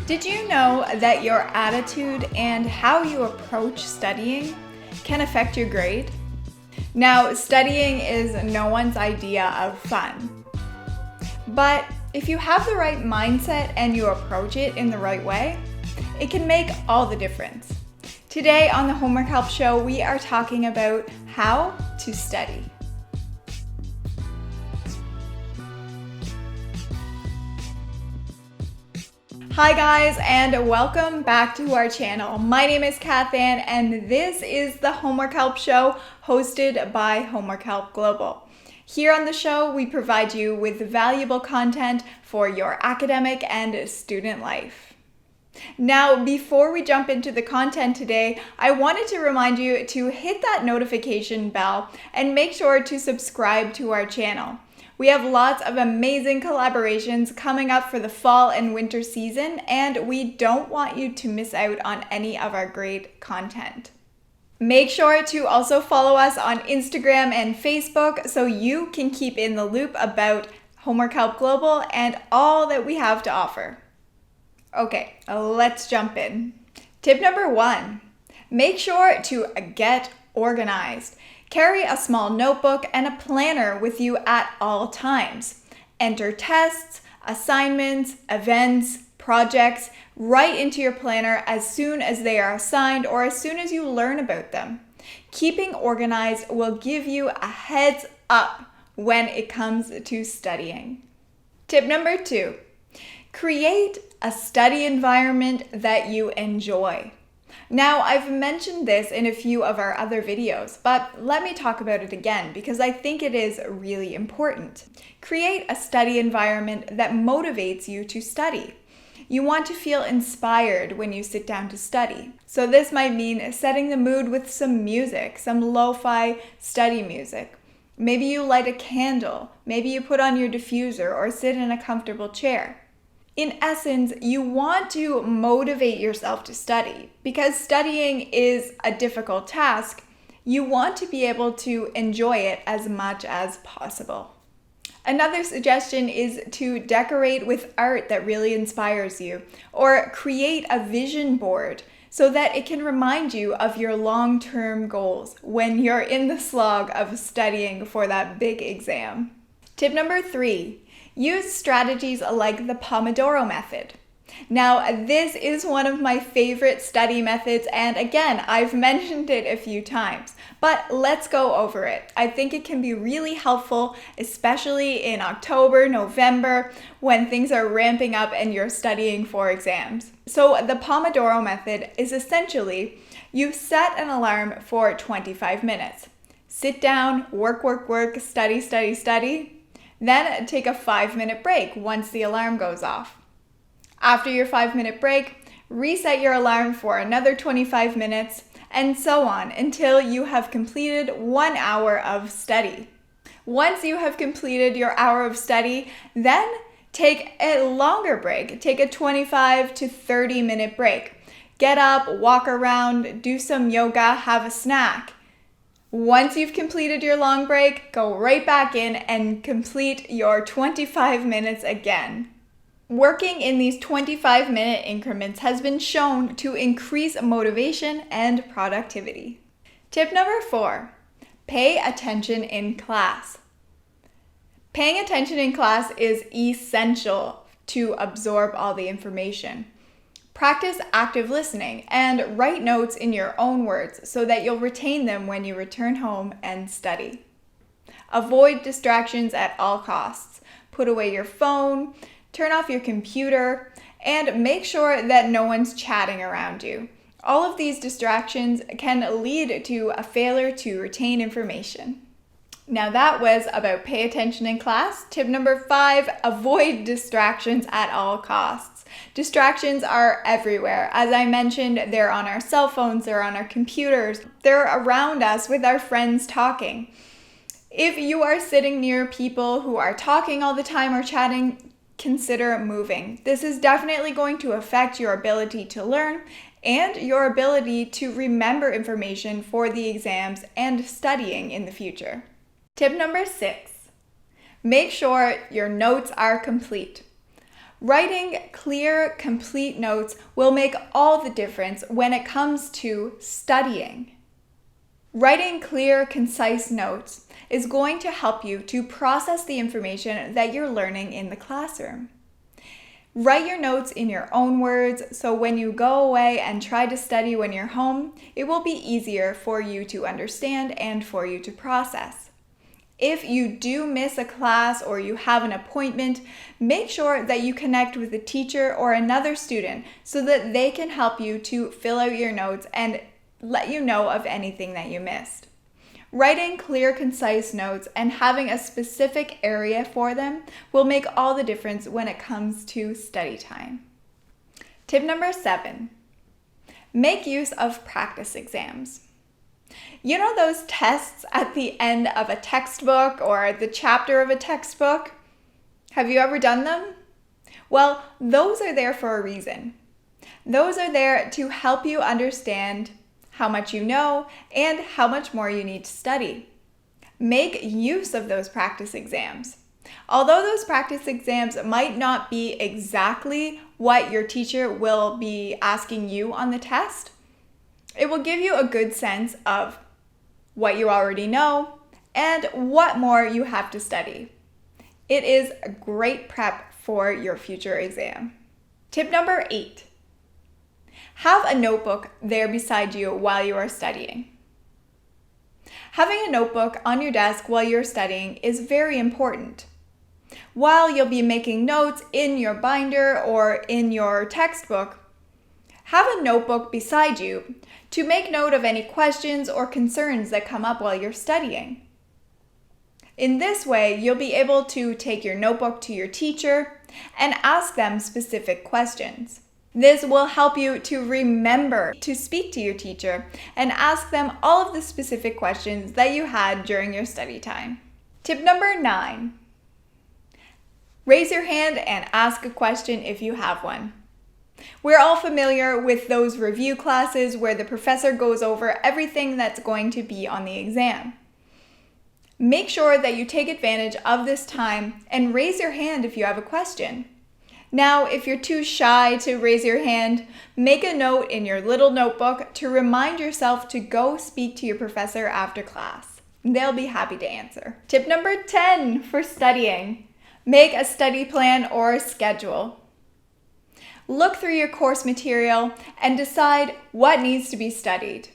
Did you know that your attitude and how you approach studying can affect your grade? Now, studying is no one's idea of fun. But if you have the right mindset and you approach it in the right way, it can make all the difference. Today on the Homework Help Show, we are talking about how to study. Hi guys, and welcome back to our channel. My name is Kathan and this is the Homework Help Show hosted by Homework Help Global. Here on the show, we provide you with valuable content for your academic and student life. Now, before we jump into the content today, I wanted to remind you to hit that notification bell and make sure to subscribe to our channel. We have lots of amazing collaborations coming up for the fall and winter season, and we don't want you to miss out on any of our great content. Make sure to also follow us on Instagram and Facebook so you can keep in the loop about Homework Help Global and all that we have to offer. Okay, let's jump in. Tip number 1, make sure to get organized. Carry a small notebook and a planner with you at all times. Enter tests, assignments, events, projects right into your planner as soon as they are assigned or as soon as you learn about them. Keeping organized will give you a heads up when it comes to studying. Tip number 2, create a study environment that you enjoy. Now, I've mentioned this in a few of our other videos, but let me talk about it again because I think it is really important. Create a study environment that motivates you to study. You want to feel inspired when you sit down to study. So this might mean setting the mood with some music, some lo-fi study music. Maybe you light a candle, maybe you put on your diffuser or sit in a comfortable chair. In essence, you want to motivate yourself to study. Because studying is a difficult task, you want to be able to enjoy it as much as possible. Another suggestion is to decorate with art that really inspires you, or create a vision board so that it can remind you of your long-term goals when you're in the slog of studying for that big exam. Tip number 3. Use strategies like the Pomodoro Method. Now, this is one of my favorite study methods, and again, I've mentioned it a few times, but let's go over it. I think it can be really helpful, especially in October, November, when things are ramping up and you're studying for exams. So the Pomodoro Method is essentially, you set an alarm for 25 minutes. Sit down, work, study, then take a 5-minute break once the alarm goes off. After your 5-minute break, reset your alarm for another 25 minutes, and so on until you have completed 1 hour of study. Once you have completed your hour of study, then take a longer break. Take a 25 to 30-minute break. Get up, walk around, do some yoga, have a snack. Once you've completed your long break, go right back in and complete your 25 minutes again. Working in these 25-minute increments has been shown to increase motivation and productivity. Tip number 4, pay attention in class. Paying attention in class is essential to absorb all the information. Practice active listening and write notes in your own words so that you'll retain them when you return home and study. Avoid distractions at all costs. Put away your phone, turn off your computer, and make sure that no one's chatting around you. All of these distractions can lead to a failure to retain information. Now that was about pay attention in class. Tip number 5, avoid distractions at all costs. Distractions are everywhere. As I mentioned, they're on our cell phones, they're on our computers, they're around us with our friends talking. If you are sitting near people who are talking all the time or chatting, consider moving. This is definitely going to affect your ability to learn and your ability to remember information for the exams and studying in the future. Tip number 6, make sure your notes are complete. Writing clear, complete notes will make all the difference when it comes to studying. Writing clear, concise notes is going to help you to process the information that you're learning in the classroom. Write your notes in your own words, so when you go away and try to study when you're home, it will be easier for you to understand and for you to process. If you do miss a class or you have an appointment, make sure that you connect with a teacher or another student so that they can help you to fill out your notes and let you know of anything that you missed. Writing clear, concise notes and having a specific area for them will make all the difference when it comes to study time. Tip number 7, make use of practice exams. You know those tests at the end of a textbook or the chapter of a textbook? Have you ever done them? Well, those are there for a reason. Those are there to help you understand how much you know and how much more you need to study. Make use of those practice exams. Although those practice exams might not be exactly what your teacher will be asking you on the test, it will give you a good sense of what you already know and what more you have to study. It is a great prep for your future exam. Tip number 8. Have a notebook there beside you while you are studying. Having a notebook on your desk while you're studying is very important. While you'll be making notes in your binder or in your textbook, have a notebook beside you to make note of any questions or concerns that come up while you're studying. In this way, you'll be able to take your notebook to your teacher and ask them specific questions. This will help you to remember to speak to your teacher and ask them all of the specific questions that you had during your study time. Tip number 9. Raise your hand and ask a question if you have one. We're all familiar with those review classes where the professor goes over everything that's going to be on the exam. Make sure that you take advantage of this time and raise your hand if you have a question. Now, if you're too shy to raise your hand, make a note in your little notebook to remind yourself to go speak to your professor after class. They'll be happy to answer. Tip number 10 for studying. Make a study plan or a schedule. Look through your course material and decide what needs to be studied.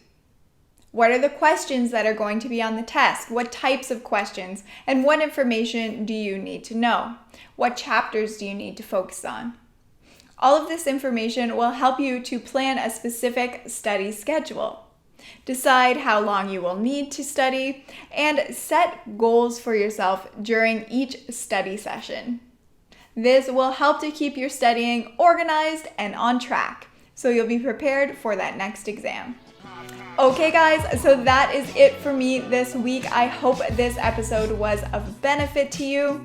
What are the questions that are going to be on the test? What types of questions? And what information do you need to know? What chapters do you need to focus on? All of this information will help you to plan a specific study schedule. Decide how long you will need to study and set goals for yourself during each study session. This will help to keep your studying organized and on track, so you'll be prepared for that next exam. Okay guys, so that is it for me this week. I hope this episode was of benefit to you,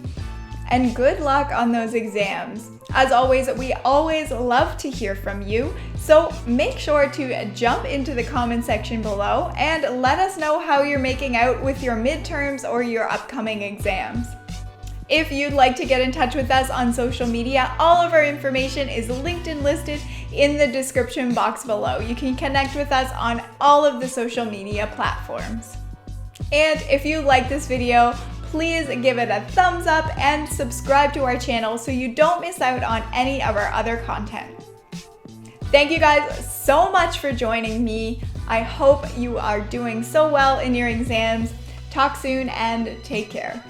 and good luck on those exams. As always, we always love to hear from you, so make sure to jump into the comment section below and let us know how you're making out with your midterms or your upcoming exams. If you'd like to get in touch with us on social media, all of our information is linked and listed in the description box below. You can connect with us on all of the social media platforms. And if you like this video, please give it a thumbs up and subscribe to our channel so you don't miss out on any of our other content. Thank you guys so much for joining me. I hope you are doing so well in your exams. Talk soon and take care.